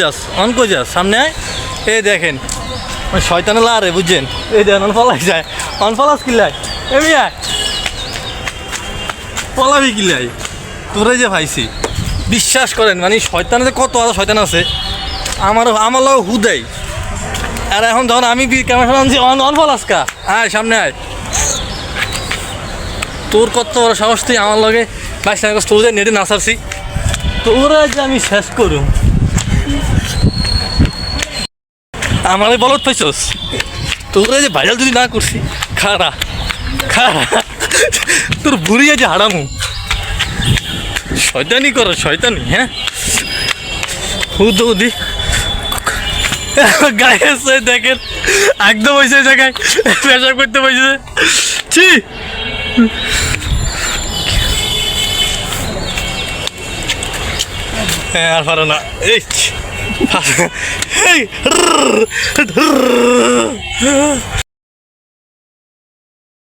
যাস অন কই যাস সামনে আয়। এই দেখেন শয়তানে লারে বুঝছেন, এই দেখেন অন ফলাই যায়, অন ফলাস কিলাই এমি আয় পলাবি কিলাই তোরে যে ভাইছি। বিশ্বাস করেন মানে শয়তানে কত আরো শয়তান আছে, আমার লোক হুদাই। আর এখন যখন আমি ক্যামেরা আনছি অন ফলাস কা আয় সামনে আয়। তোর কত বড় সাহস তুই আমার লগে 22 টাকা তোর যে নেটে নাচারছি, তোরা যে আমি শেষ করুম। আমারে বলত পাইছস, তোরা যে ভাইরাল যদি না করছি খাড়া খাড়া তোর বুড়িয়ে যে হারামু। শয়তানি করো শয়তানি, হ্যাঁ হুদি গায়ে দেখেন একদম ওই জায়গায় পেশাব করতে পারছে। ছি হ্যাঁ আর পারো না এই